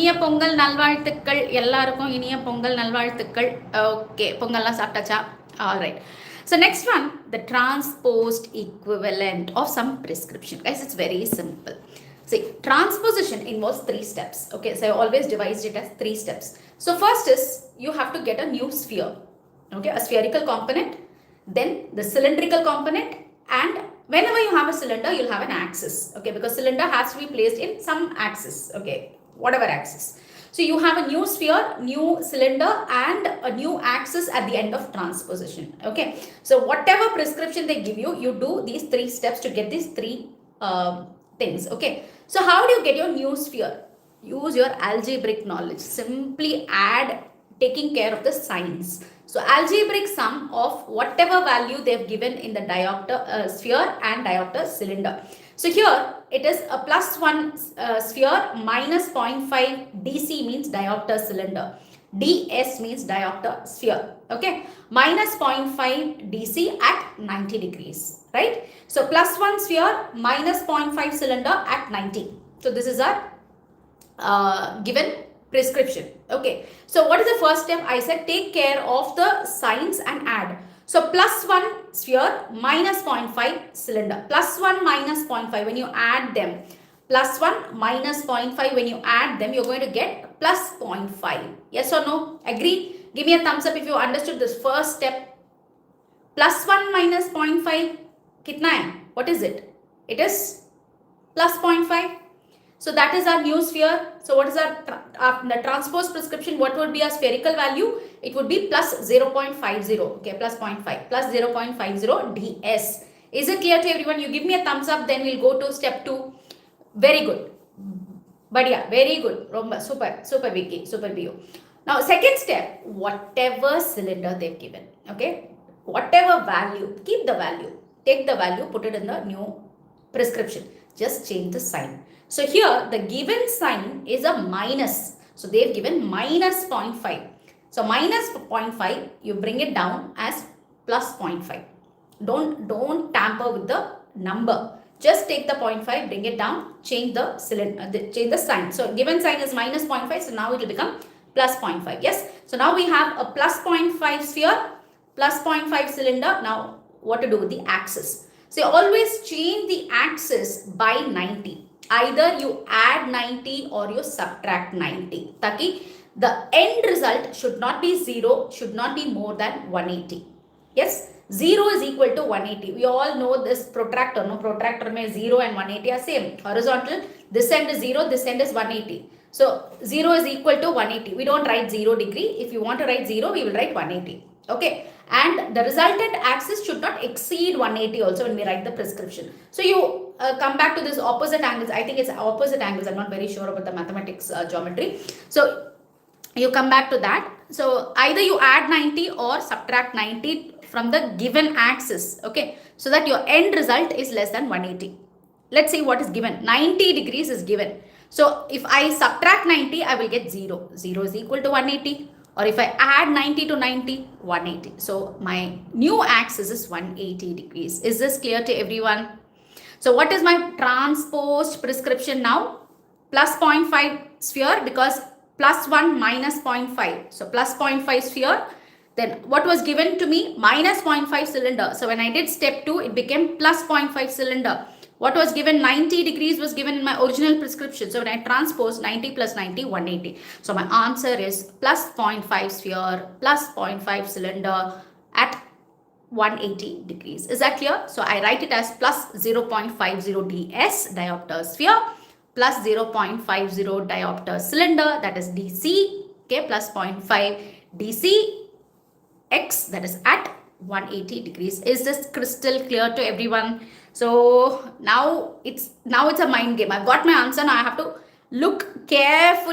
இனிய பொங்கல் நல்வாழ்த்துக்கள் எல்லாருக்கும் இனிய பொங்கல் நல்வாழ்த்துக்கள். ஓகே, பொங்கல்லாம் சாப்பிட்டாச்சா? Alright. So next one, the transposed equivalent of some prescription. Guys, it's very simple. See, transposition involves 3 steps. Okay, so I always devised it as 3 steps. So first is you have to get a new sphere. Okay, a spherical component, then the cylindrical component, and whenever you have a cylinder, you'll have an axis. Okay, because cylinder has to be placed in some axis. Okay, whatever axis. So you have a new sphere, new cylinder, and a new axis at the end of transposition. Okay, so whatever prescription they give you, you do these 3 steps to get these 3 things. Okay, so how do you get your new sphere? Use your algebraic knowledge. Simply add, taking care of the signs. So algebraic sum of whatever value they have given in the diopter sphere and diopter cylinder. So here it is a +1 sphere minus 0.5 dc means diopter cylinder. ds means diopter sphere. Okay, minus 0.5 dc at 90 degrees, right? So +1 sphere minus 0.5 cylinder at 90. So this is our given prescription. Okay, so what is the first step? I said take care of the signs and add. So +1 sphere minus 0.5 cylinder, +1 minus 0.5, when you add them, +1 minus 0.5, when you add them, you're going to get plus 0.5. Yes or no? Agree? Give me a thumbs up if you understood this first step. +1 minus 0.5 kitna hai? What is it? It is plus 0.5. So that is our new sphere. So what is our the transpose prescription? What would be our spherical value? It would be plus 0.50. Okay, plus 0.5, plus 0.50 ds. Is it clear to everyone? You give me a thumbs up, then we'll go to step 2. Very good. Badhiya, very good. Romba, super, super Vicky, super Bio. Now second step, whatever cylinder they've given. Okay, whatever value, keep the value. Take the value, put it in the new prescription. Just change the sign. So here the given sign is a minus. So they've given minus 0.5. So minus 0.5, you bring it down as plus 0.5. Don't tamper with the number. Just take the 0.5, bring it down, change the cylinder, change the sign. So given sign is minus 0.5. So now it will become plus 0.5. Yes. So now we have a plus 0.5 sphere, plus 0.5 cylinder. Now what to do with the axis? So always change the axis by 90. Either you add 90 or you subtract 90. Taki the end result should not be 0, should not be more than 180. Yes, 0 is equal to 180. We all know this protractor. No, protractor mein 0 and 180 are same. Horizontal, this end is 0, this end is 180. So 0 is equal to 180. We don't write 0 degree. If you want to write 0, we will write 180. Okay, and the resultant axis should not exceed 180 also when we write the prescription. So you come back to this opposite angles. I think it's opposite angles. I'm not very sure about the mathematics geometry. So you come back to that. So either you add 90 or subtract 90 from the given axis. Okay, so that your end result is less than 180. Let's see what is given. 90 degrees is given. So if I subtract 90, I will get 0. 0 is equal to 180. Or if I add 90 to 90, 180. So my new axis is 180 degrees. Is this clear to everyone? So what is my transposed prescription now? Plus 0.5 sphere, because plus 1 minus 0.5. So plus 0.5 sphere. Then what was given to me? Minus 0.5 cylinder. So when I did step 2, it became plus 0.5 cylinder. What was given? 90 degrees was given in my original prescription. So when I transpose 90 plus 90, 180. So my answer is plus 0.5 sphere plus 0.5 cylinder at 180 degrees. Is that clear? So I write it as plus 0.50 ds diopter sphere plus 0.50 diopter cylinder, that is dc. Okay, plus 0.5 dc x, that is at 180 degrees. Is this crystal clear to everyone? So now it's a mind game. I've got my answer. Now I have to look carefully.